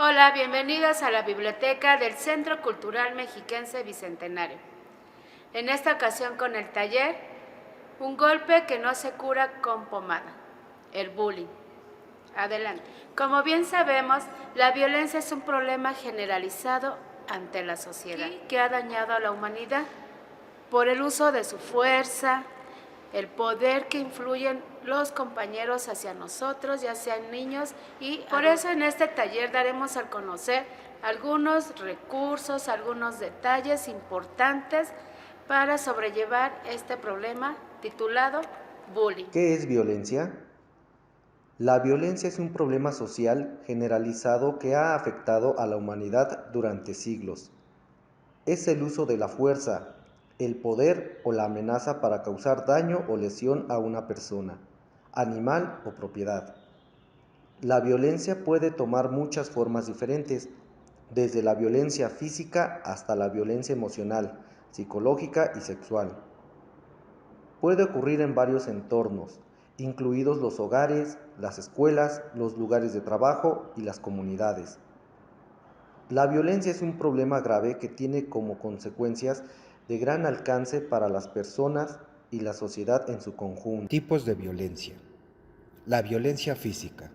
Hola, bienvenidos a la biblioteca del Centro Cultural Mexiquense Bicentenario. En esta ocasión con el taller, un golpe que no se cura con pomada, el bullying. Adelante. Como bien sabemos, la violencia es un problema generalizado ante la sociedad que ha dañado a la humanidad por el uso de su fuerza, el poder que influyen los compañeros hacia nosotros, ya sean niños y por eso en este taller daremos a conocer algunos recursos, algunos detalles importantes para sobrellevar este problema titulado bullying. ¿Qué es violencia? La violencia es un problema social generalizado que ha afectado a la humanidad durante siglos. Es el uso de la fuerza, el poder o la amenaza para causar daño o lesión a una persona, animal o propiedad. La violencia puede tomar muchas formas diferentes, desde la violencia física hasta la violencia emocional, psicológica y sexual. Puede ocurrir en varios entornos, incluidos los hogares, las escuelas, los lugares de trabajo y las comunidades. La violencia es un problema grave que tiene como consecuencias de gran alcance para las personas y la sociedad en su conjunto. Tipos de violencia. La violencia física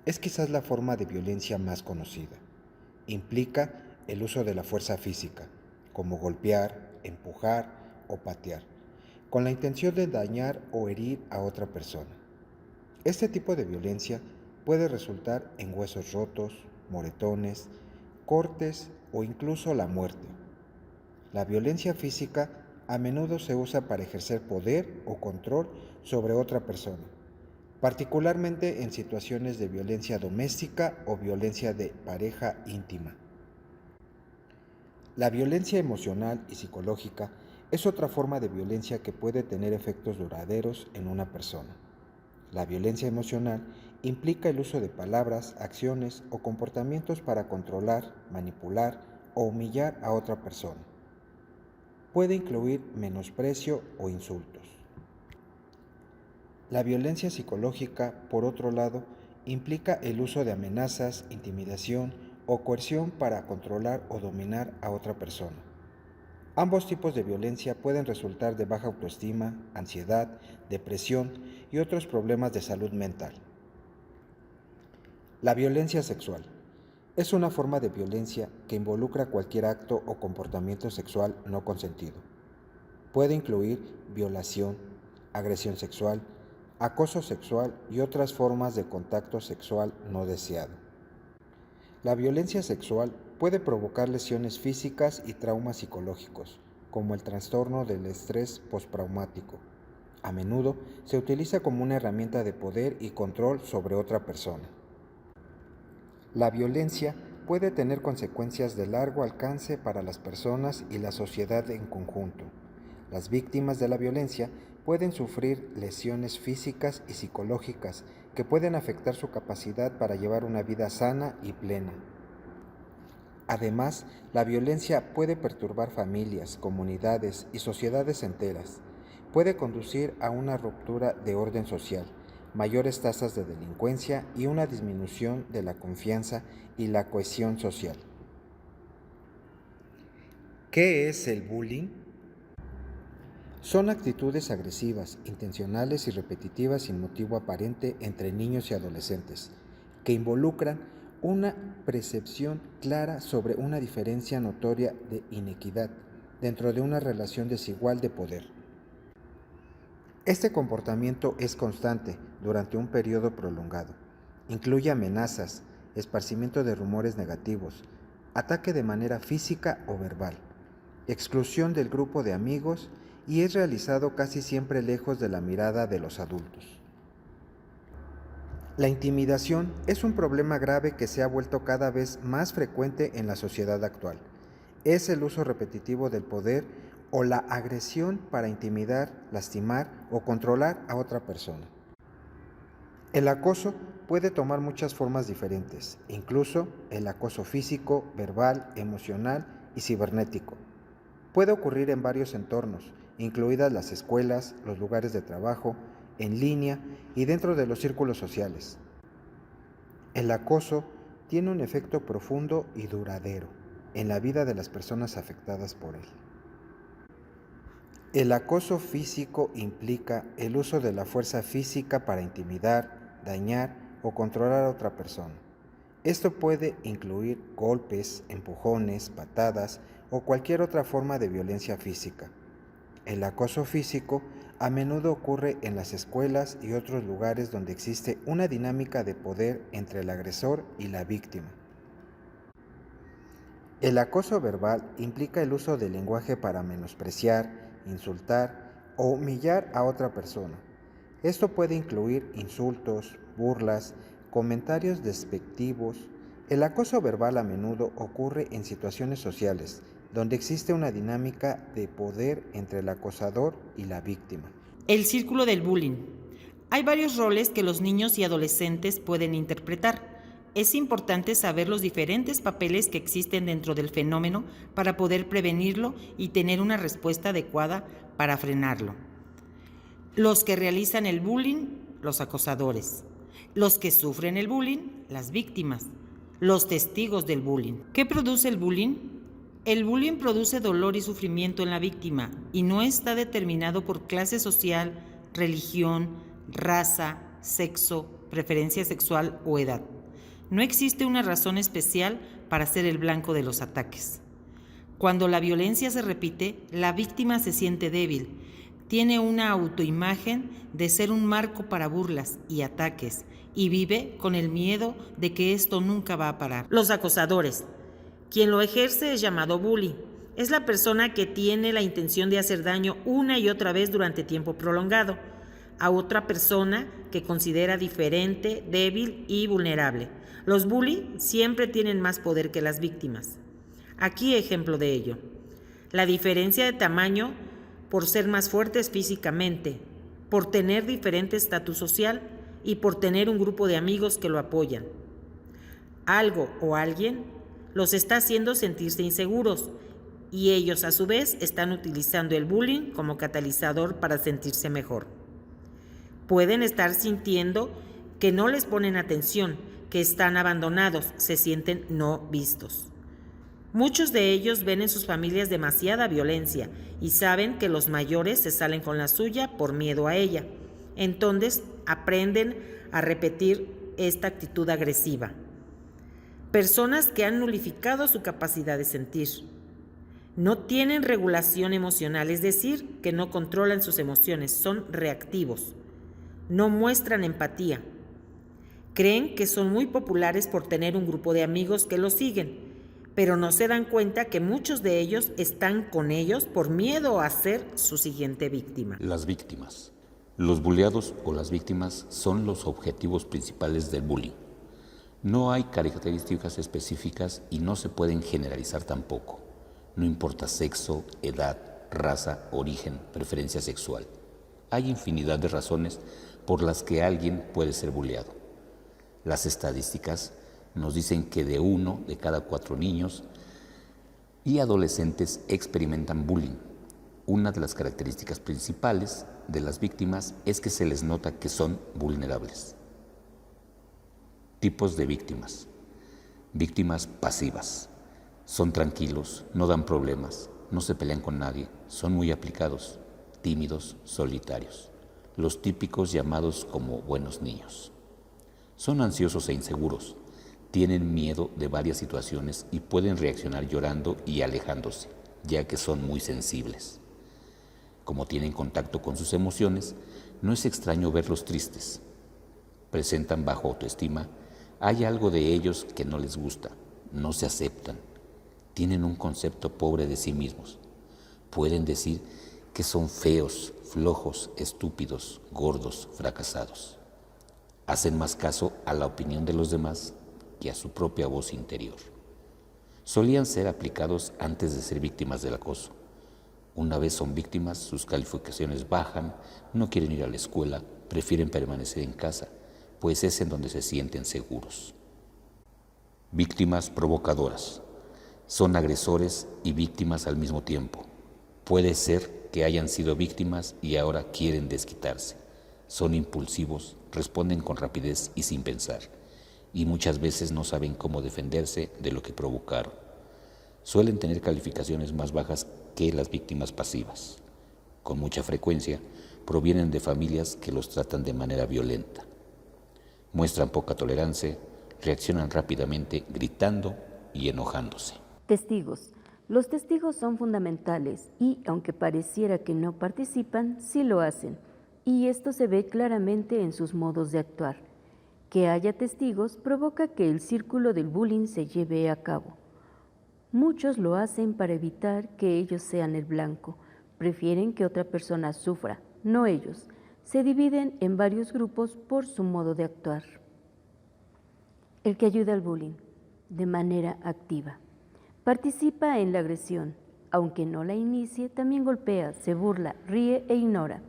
es quizás la forma de violencia más conocida. Implica el uso de la fuerza física, como golpear, empujar o patear, con la intención de dañar o herir a otra persona. Este tipo de violencia puede resultar en huesos rotos, moretones, cortes o incluso la muerte. La violencia física a menudo se usa para ejercer poder o control sobre otra persona, particularmente en situaciones de violencia doméstica o violencia de pareja íntima. La violencia emocional y psicológica es otra forma de violencia que puede tener efectos duraderos en una persona. La violencia emocional implica el uso de palabras, acciones o comportamientos para controlar, manipular o humillar a otra persona. Puede incluir menosprecio o insultos. La violencia psicológica, por otro lado, implica el uso de amenazas, intimidación o coerción para controlar o dominar a otra persona. Ambos tipos de violencia pueden resultar de baja autoestima, ansiedad, depresión y otros problemas de salud mental. La violencia sexual es una forma de violencia que involucra cualquier acto o comportamiento sexual no consentido. Puede incluir violación, agresión sexual, acoso sexual y otras formas de contacto sexual no deseado. La violencia sexual puede provocar lesiones físicas y traumas psicológicos, como el trastorno del estrés postraumático. A menudo se utiliza como una herramienta de poder y control sobre otra persona. La violencia puede tener consecuencias de largo alcance para las personas y la sociedad en conjunto. Las víctimas de la violencia pueden sufrir lesiones físicas y psicológicas que pueden afectar su capacidad para llevar una vida sana y plena. Además, la violencia puede perturbar familias, comunidades y sociedades enteras. Puede conducir a una ruptura de orden social, mayores tasas de delincuencia y una disminución de la confianza y la cohesión social. ¿Qué es el bullying? Son actitudes agresivas, intencionales y repetitivas sin motivo aparente entre niños y adolescentes, que involucran una percepción clara sobre una diferencia notoria de inequidad dentro de una relación desigual de poder. Este comportamiento es constante durante un periodo prolongado. Incluye amenazas, esparcimiento de rumores negativos, ataque de manera física o verbal, exclusión del grupo de amigos y es realizado casi siempre lejos de la mirada de los adultos. La intimidación es un problema grave que se ha vuelto cada vez más frecuente en la sociedad actual. Es el uso repetitivo del poder o la agresión para intimidar, lastimar o controlar a otra persona. El acoso puede tomar muchas formas diferentes, incluso el acoso físico, verbal, emocional y cibernético. Puede ocurrir en varios entornos, incluidas las escuelas, los lugares de trabajo, en línea y dentro de los círculos sociales. El acoso tiene un efecto profundo y duradero en la vida de las personas afectadas por él. El acoso físico implica el uso de la fuerza física para intimidar, dañar o controlar a otra persona. Esto puede incluir golpes, empujones, patadas o cualquier otra forma de violencia física. El acoso físico a menudo ocurre en las escuelas y otros lugares donde existe una dinámica de poder entre el agresor y la víctima. El acoso verbal implica el uso del lenguaje para menospreciar, insultar o humillar a otra persona. Esto puede incluir insultos, burlas, comentarios despectivos. El acoso verbal a menudo ocurre en situaciones sociales, donde existe una dinámica de poder entre el acosador y la víctima. El círculo del bullying. Hay varios roles que los niños y adolescentes pueden interpretar. Es importante saber los diferentes papeles que existen dentro del fenómeno para poder prevenirlo y tener una respuesta adecuada para frenarlo. Los que realizan el bullying, los acosadores. Los que sufren el bullying, las víctimas. Los testigos del bullying. ¿Qué produce el bullying? El bullying produce dolor y sufrimiento en la víctima y no está determinado por clase social, religión, raza, sexo, preferencia sexual o edad. No existe una razón especial para ser el blanco de los ataques. Cuando la violencia se repite, la víctima se siente débil, tiene una autoimagen de ser un marco para burlas y ataques y vive con el miedo de que esto nunca va a parar. Los acosadores. Quien lo ejerce es llamado bully. Es la persona que tiene la intención de hacer daño una y otra vez durante tiempo prolongado a otra persona que considera diferente, débil y vulnerable. Los bully siempre tienen más poder que las víctimas. Aquí ejemplo de ello. La diferencia de tamaño por ser más fuertes físicamente, por tener diferente estatus social y por tener un grupo de amigos que lo apoyan. Algo o alguien los está haciendo sentirse inseguros y ellos a su vez están utilizando el bullying como catalizador para sentirse mejor. Pueden estar sintiendo que no les ponen atención, que están abandonados, se sienten no vistos. Muchos de ellos ven en sus familias demasiada violencia y saben que los mayores se salen con la suya por miedo a ella. Entonces aprenden a repetir esta actitud agresiva. Personas que han nulificado su capacidad de sentir. No tienen regulación emocional, es decir, que no controlan sus emociones, son reactivos. No muestran empatía. Creen que son muy populares por tener un grupo de amigos que los siguen, pero no se dan cuenta que muchos de ellos están con ellos por miedo a ser su siguiente víctima. Las víctimas. Los buleados o las víctimas son los objetivos principales del bullying. No hay características específicas y no se pueden generalizar tampoco. No importa sexo, edad, raza, origen, preferencia sexual. Hay infinidad de razones por las que alguien puede ser buleado. Las estadísticas nos dicen que de 1 de cada 4 niños y adolescentes experimentan bullying. Una de las características principales de las víctimas es que se les nota que son vulnerables. Tipos de víctimas. Víctimas pasivas. Son tranquilos, no dan problemas, no se pelean con nadie, son muy aplicados, tímidos, solitarios. Los típicos llamados como buenos niños. Son ansiosos e inseguros, tienen miedo de varias situaciones y pueden reaccionar llorando y alejándose, ya que son muy sensibles. Como tienen contacto con sus emociones, no es extraño verlos tristes. Presentan baja autoestima, hay algo de ellos que no les gusta, no se aceptan, tienen un concepto pobre de sí mismos. Pueden decir que son feos, flojos, estúpidos, gordos, fracasados. Hacen más caso a la opinión de los demás que a su propia voz interior. Solían ser aplicados antes de ser víctimas del acoso. Una vez son víctimas, sus calificaciones bajan, no quieren ir a la escuela, prefieren permanecer en casa, pues es en donde se sienten seguros. Víctimas provocadoras. Son agresores y víctimas al mismo tiempo. Puede ser que hayan sido víctimas y ahora quieren desquitarse. Son impulsivos, responden con rapidez y sin pensar. y muchas veces no saben cómo defenderse de lo que provocaron. Suelen tener calificaciones más bajas que las víctimas pasivas. Con mucha frecuencia provienen de familias que los tratan de manera violenta. Muestran poca tolerancia, reaccionan rápidamente gritando y enojándose. Testigos. Los testigos son fundamentales y, aunque pareciera que no participan, sí lo hacen. Y esto se ve claramente en sus modos de actuar. Que haya testigos provoca que el círculo del bullying se lleve a cabo. Muchos lo hacen para evitar que ellos sean el blanco. Prefieren que otra persona sufra, no ellos. Se dividen en varios grupos por su modo de actuar. El que ayuda al bullying de manera activa. Participa en la agresión, aunque no la inicie, también golpea, se burla, ríe e ignora.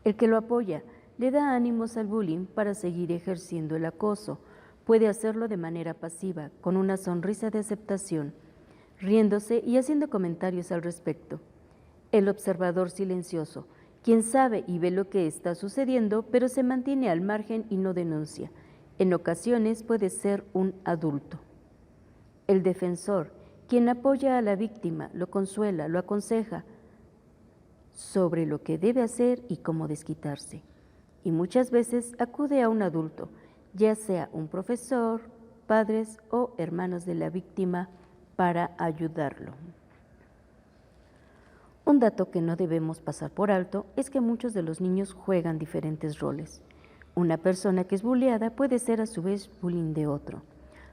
El que lo apoya le da ánimos al bullying para seguir ejerciendo el acoso. Puede hacerlo de manera pasiva, con una sonrisa de aceptación, riéndose y haciendo comentarios al respecto. El observador silencioso, quien sabe y ve lo que está sucediendo, pero se mantiene al margen y no denuncia. En ocasiones puede ser un adulto. El defensor, quien apoya a la víctima, lo consuela, lo aconseja sobre lo que debe hacer y cómo desquitarse. Y muchas veces acude a un adulto, ya sea un profesor, padres o hermanos de la víctima, para ayudarlo. Un dato que no debemos pasar por alto es que muchos de los niños juegan diferentes roles. Una persona que es bulleada puede ser a su vez bullying de otro.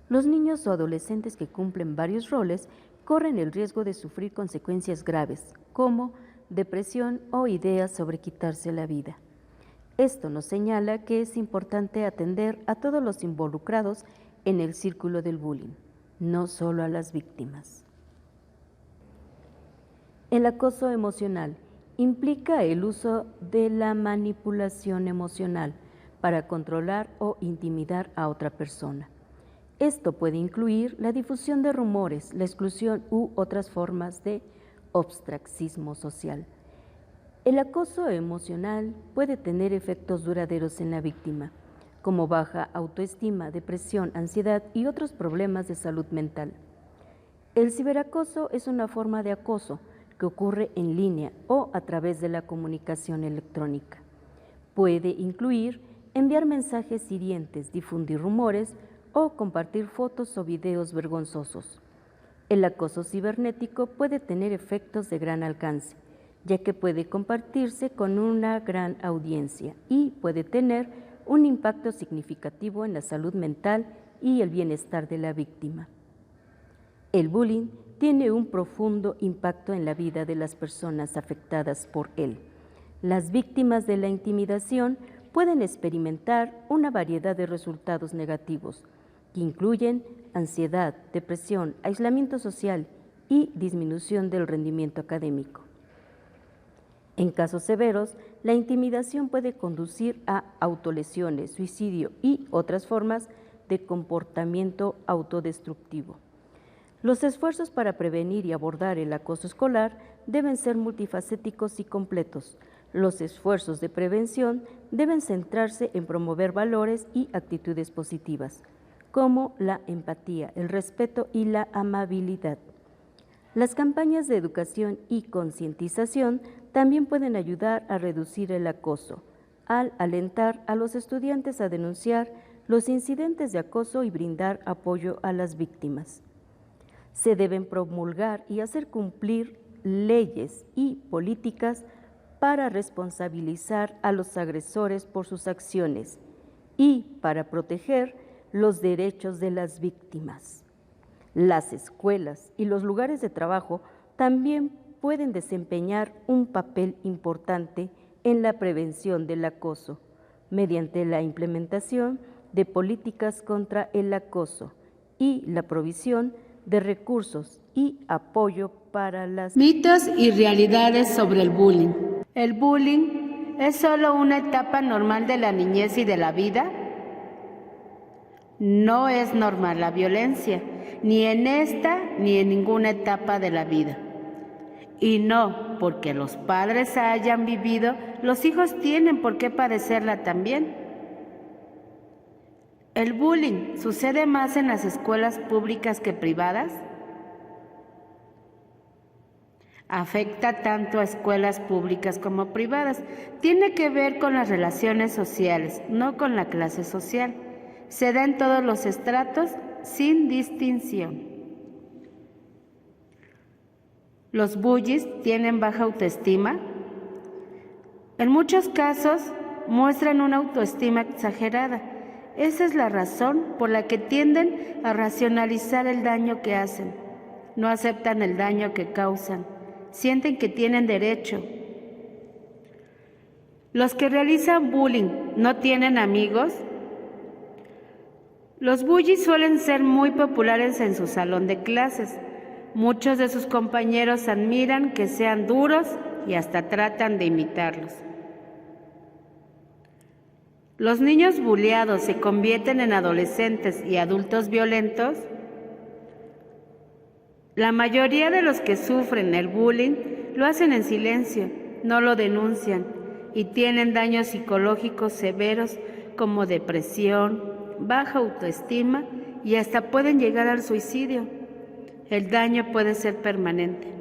Los niños o adolescentes que cumplen varios roles corren el riesgo de sufrir consecuencias graves, como depresión o ideas sobre quitarse la vida. Esto nos señala que es importante atender a todos los involucrados en el círculo del bullying, no solo a las víctimas. El acoso emocional implica el uso de la manipulación emocional para controlar o intimidar a otra persona. Esto puede incluir la difusión de rumores, la exclusión u otras formas de ostracismo social. El acoso emocional puede tener efectos duraderos en la víctima, como baja autoestima, depresión, ansiedad y otros problemas de salud mental. El ciberacoso es una forma de acoso que ocurre en línea o a través de la comunicación electrónica. Puede incluir enviar mensajes hirientes, difundir rumores o compartir fotos o videos vergonzosos. El acoso cibernético puede tener efectos de gran alcance, ya que puede compartirse con una gran audiencia y puede tener un impacto significativo en la salud mental y el bienestar de la víctima. El bullying tiene un profundo impacto en la vida de las personas afectadas por él. Las víctimas de la intimidación pueden experimentar una variedad de resultados negativos, que incluyen ansiedad, depresión, aislamiento social y disminución del rendimiento académico. En casos severos, la intimidación puede conducir a autolesiones, suicidio y otras formas de comportamiento autodestructivo. Los esfuerzos para prevenir y abordar el acoso escolar deben ser multifacéticos y completos. Los esfuerzos de prevención deben centrarse en promover valores y actitudes positivas, como la empatía, el respeto y la amabilidad. Las campañas de educación y concientización también pueden ayudar a reducir el acoso, al alentar a los estudiantes a denunciar los incidentes de acoso y brindar apoyo a las víctimas. Se deben promulgar y hacer cumplir leyes y políticas para responsabilizar a los agresores por sus acciones y para proteger los derechos de las víctimas. Las escuelas y los lugares de trabajo también pueden desempeñar un papel importante en la prevención del acoso, mediante la implementación de políticas contra el acoso y la provisión de recursos y apoyo para las mitos y realidades sobre el bullying. ¿El bullying es solo una etapa normal de la niñez y de la vida? No es normal la violencia, ni en esta ni en ninguna etapa de la vida. Y no porque los padres hayan vivido, los hijos tienen por qué padecerla también. ¿El bullying sucede más en las escuelas públicas que privadas? Afecta tanto a escuelas públicas como privadas. Tiene que ver con las relaciones sociales, no con la clase social. Se da en todos los estratos sin distinción. ¿Los bullies tienen baja autoestima? En muchos casos muestran una autoestima exagerada. Esa es la razón por la que tienden a racionalizar el daño que hacen. No aceptan el daño que causan. Sienten que tienen derecho. ¿Los que realizan bullying no tienen amigos? Los bullies suelen ser muy populares en su salón de clases. Muchos de sus compañeros admiran que sean duros y hasta tratan de imitarlos. ¿Los niños bulleados se convierten en adolescentes y adultos violentos? La mayoría de los que sufren el bullying lo hacen en silencio, no lo denuncian y tienen daños psicológicos severos como depresión, baja autoestima y hasta pueden llegar al suicidio. El daño puede ser permanente.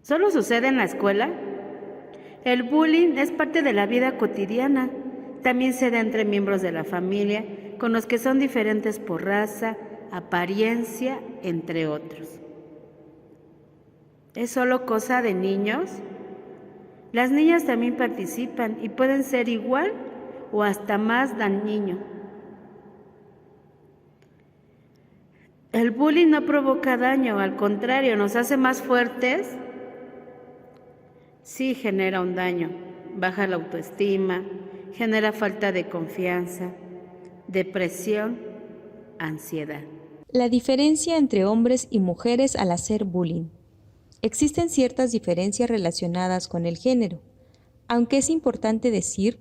¿Solo sucede en la escuela? El bullying es parte de la vida cotidiana. También se da entre miembros de la familia, con los que son diferentes por raza, apariencia, entre otros. ¿Es solo cosa de niños? Las niñas también participan y pueden ser igual o hasta más dañino. El bullying no provoca daño, al contrario, nos hace más fuertes. Sí genera un daño, baja la autoestima, genera falta de confianza, depresión, ansiedad. La diferencia entre hombres y mujeres al hacer bullying. Existen ciertas diferencias relacionadas con el género, aunque es importante decir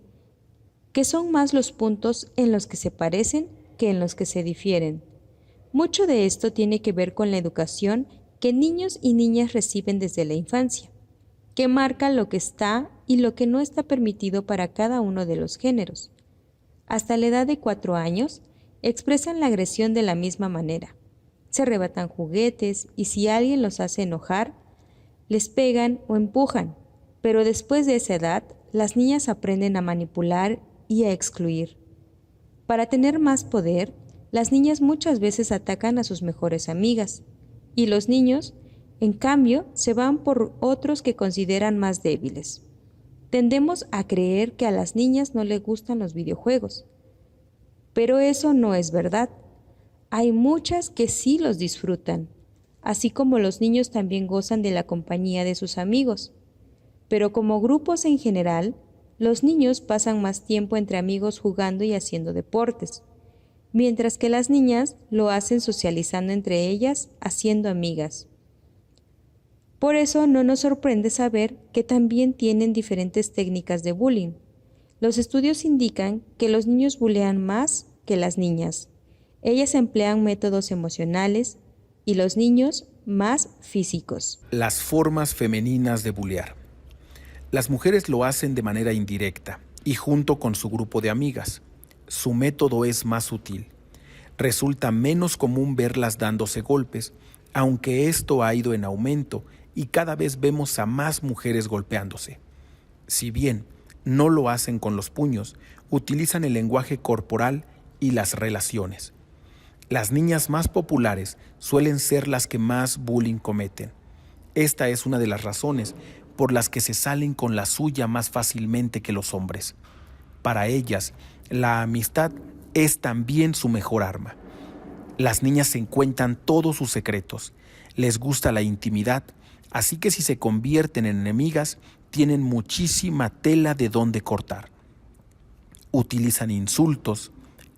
que son más los puntos en los que se parecen que en los que se difieren. Mucho de esto tiene que ver con la educación que niños y niñas reciben desde la infancia, que marca lo que está y lo que no está permitido para cada uno de los géneros. Hasta la edad de 4 años, expresan la agresión de la misma manera. Se arrebatan juguetes y si alguien los hace enojar, les pegan o empujan. Pero después de esa edad, las niñas aprenden a manipular y a excluir. Para tener más poder, las niñas muchas veces atacan a sus mejores amigas y los niños, en cambio, se van por otros que consideran más débiles. Tendemos a creer que a las niñas no les gustan los videojuegos, pero eso no es verdad. Hay muchas que sí los disfrutan, así como los niños también gozan de la compañía de sus amigos. Pero como grupos en general, los niños pasan más tiempo entre amigos jugando y haciendo deportes, mientras que las niñas lo hacen socializando entre ellas, haciendo amigas. Por eso no nos sorprende saber que también tienen diferentes técnicas de bullying. Los estudios indican que los niños bulean más que las niñas. Ellas emplean métodos emocionales y los niños más físicos. Las formas femeninas de bulear. Las mujeres lo hacen de manera indirecta y junto con su grupo de amigas. Su método es más sutil. Resulta menos común verlas dándose golpes, aunque esto ha ido en aumento y cada vez vemos a más mujeres golpeándose. Si bien no lo hacen con los puños, utilizan el lenguaje corporal y las relaciones. Las niñas más populares suelen ser las que más bullying cometen. Esta es una de las razones por las que se salen con la suya más fácilmente que los hombres. Para ellas, la amistad es también su mejor arma. Las niñas se cuentan todos sus secretos, les gusta la intimidad, así que si se convierten en enemigas, tienen muchísima tela de dónde cortar. Utilizan insultos,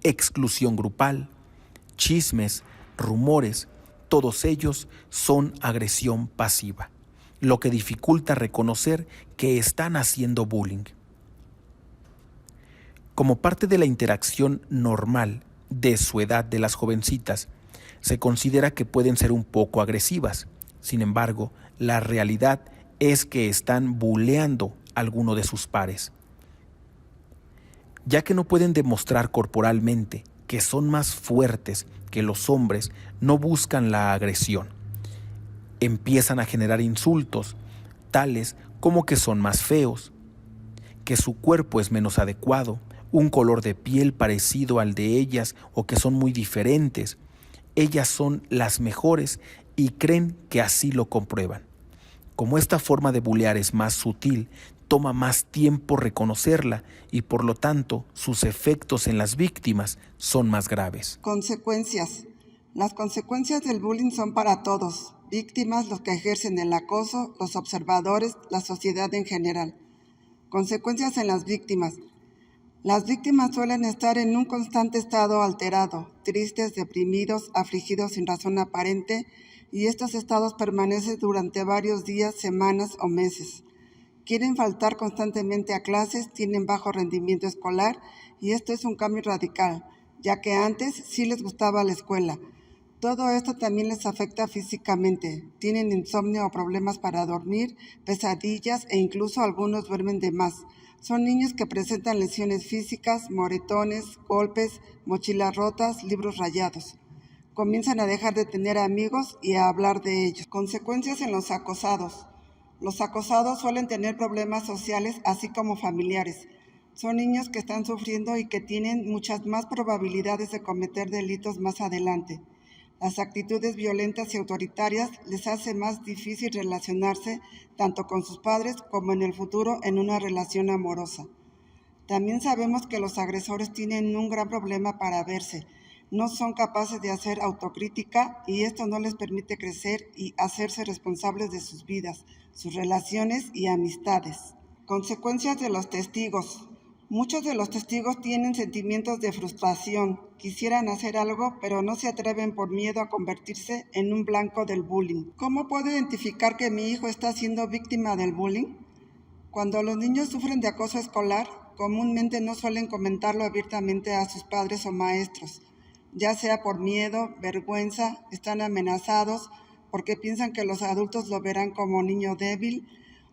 exclusión grupal, chismes, rumores, todos ellos son agresión pasiva, lo que dificulta reconocer que están haciendo bullying. Como parte de la interacción normal de su edad de las jovencitas, se considera que pueden ser un poco agresivas. Sin embargo, la realidad es que están buleando a alguno de sus pares. Ya que no pueden demostrar corporalmente que son más fuertes que los hombres, no buscan la agresión. Empiezan a generar insultos, tales como que son más feos, que su cuerpo es menos adecuado, un color de piel parecido al de ellas o que son muy diferentes. Ellas son las mejores y creen que así lo comprueban. Como esta forma de bulear es más sutil, toma más tiempo reconocerla y por lo tanto sus efectos en las víctimas son más graves. Consecuencias. Las consecuencias del bullying son para todos, víctimas, los que ejercen el acoso, los observadores, la sociedad en general. Consecuencias en las víctimas. Las víctimas suelen estar en un constante estado alterado, tristes, deprimidos, afligidos sin razón aparente, y estos estados permanecen durante varios días, semanas o meses. Quieren faltar constantemente a clases, tienen bajo rendimiento escolar, y esto es un cambio radical, ya que antes sí les gustaba la escuela. Todo esto también les afecta físicamente. Tienen insomnio o problemas para dormir, pesadillas e incluso algunos duermen de más. Son niños que presentan lesiones físicas, moretones, golpes, mochilas rotas, libros rayados. Comienzan a dejar de tener amigos y a hablar de ellos. Consecuencias en los acosados. Los acosados suelen tener problemas sociales así como familiares. Son niños que están sufriendo y que tienen muchas más probabilidades de cometer delitos más adelante. Las actitudes violentas y autoritarias les hace más difícil relacionarse tanto con sus padres como en el futuro en una relación amorosa. También sabemos que los agresores tienen un gran problema para verse. No son capaces de hacer autocrítica y esto no les permite crecer y hacerse responsables de sus vidas, sus relaciones y amistades. Consecuencias de los testigos. Muchos de los testigos tienen sentimientos de frustración, quisieran hacer algo, pero no se atreven por miedo a convertirse en un blanco del bullying. ¿Cómo puedo identificar que mi hijo está siendo víctima del bullying? Cuando los niños sufren de acoso escolar, comúnmente no suelen comentarlo abiertamente a sus padres o maestros, ya sea por miedo, vergüenza, están amenazados porque piensan que los adultos lo verán como niño débil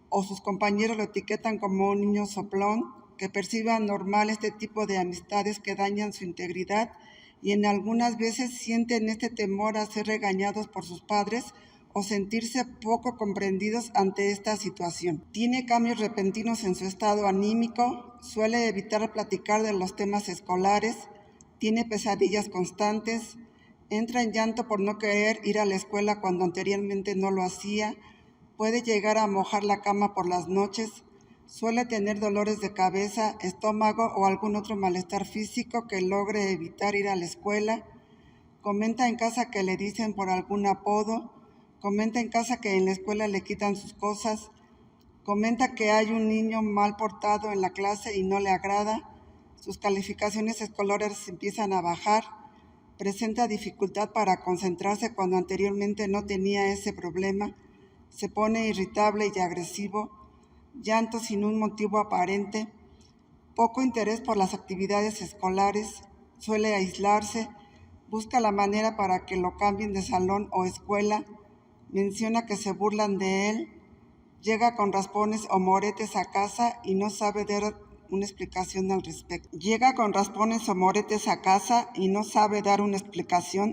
o sus compañeros lo etiquetan como un niño soplón, que perciban normal este tipo de amistades que dañan su integridad y en algunas veces sienten este temor a ser regañados por sus padres o sentirse poco comprendidos ante esta situación. Tiene cambios repentinos en su estado anímico, suele evitar platicar de los temas escolares, tiene pesadillas constantes, entra en llanto por no querer ir a la escuela cuando anteriormente no lo hacía, puede llegar a mojar la cama por las noches, suele tener dolores de cabeza, estómago o algún otro malestar físico que logre evitar ir a la escuela. Comenta en casa que le dicen por algún apodo. Comenta en casa que en la escuela le quitan sus cosas. Comenta que hay un niño mal portado en la clase y no le agrada. Sus calificaciones escolares empiezan a bajar. Presenta dificultad para concentrarse cuando anteriormente no tenía ese problema. Se pone irritable y agresivo. Llanto sin un motivo aparente, poco interés por las actividades escolares, suele aislarse, busca la manera para que lo cambien de salón o escuela, menciona que se burlan de él, llega con raspones o moretes a casa y no sabe dar una explicación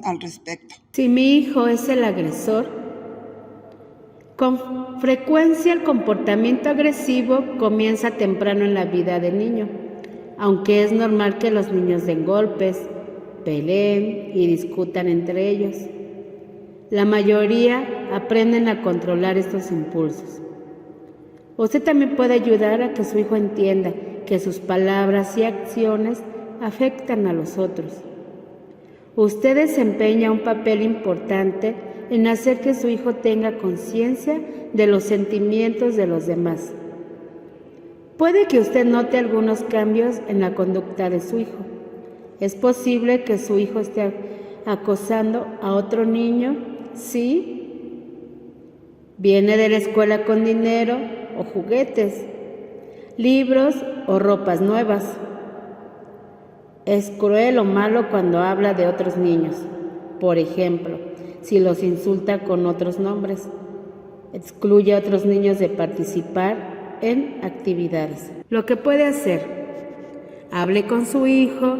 al respecto. Si mi hijo es el agresor, con frecuencia el comportamiento agresivo comienza temprano en la vida del niño, aunque es normal que los niños den golpes, peleen y discutan entre ellos. La mayoría aprenden a controlar estos impulsos. Usted también puede ayudar a que su hijo entienda que sus palabras y acciones afectan a los otros. Usted desempeña un papel importante en hacer que su hijo tenga conciencia de los sentimientos de los demás. Puede que usted note algunos cambios en la conducta de su hijo. Es posible que su hijo esté acosando a otro niño, ¿sí? Viene de la escuela con dinero o juguetes, libros o ropas nuevas. Es cruel o malo cuando habla de otros niños, por ejemplo, si los insulta con otros nombres. Excluye a otros niños de participar en actividades. Lo que puede hacer: Hable con su hijo,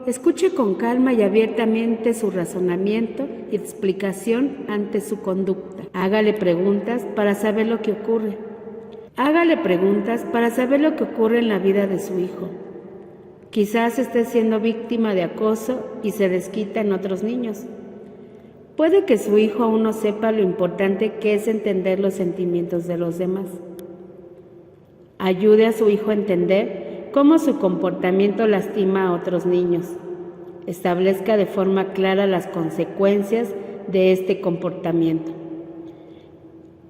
escuche con calma y abiertamente su razonamiento y explicación ante su conducta. Hágale preguntas para saber lo que ocurre. Hágale preguntas para saber lo que ocurre en la vida de su hijo. Quizás esté siendo víctima de acoso y se desquita en otros niños. Puede que su hijo aún no sepa lo importante que es entender los sentimientos de los demás. Ayude a su hijo a entender cómo su comportamiento lastima a otros niños. Establezca de forma clara las consecuencias de este comportamiento.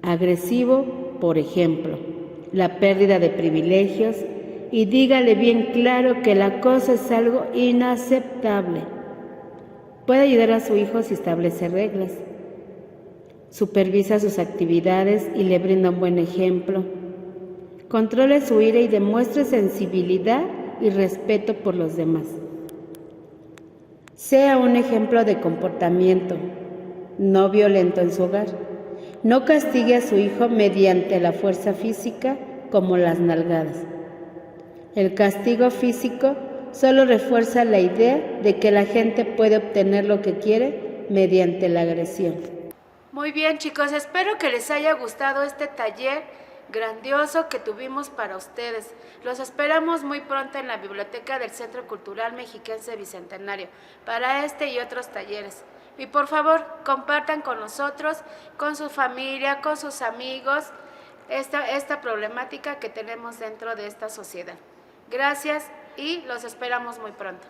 Agresivo, por ejemplo, la pérdida de privilegios, y dígale bien claro que el acoso es algo inaceptable. Puede ayudar a su hijo si establece reglas. Supervisa sus actividades y le brinda un buen ejemplo. Controle su ira y demuestre sensibilidad y respeto por los demás. Sea un ejemplo de comportamiento no violento en su hogar. No castigue a su hijo mediante la fuerza física como las nalgadas. El castigo físico solo refuerza la idea de que la gente puede obtener lo que quiere mediante la agresión. Muy bien, chicos, espero que les haya gustado este taller grandioso que tuvimos para ustedes. Los esperamos muy pronto en la biblioteca del Centro Cultural Mexiquense Bicentenario para este y otros talleres. Y por favor, compartan con nosotros, con su familia, con sus amigos, esta problemática que tenemos dentro de esta sociedad. Gracias y los esperamos muy pronto.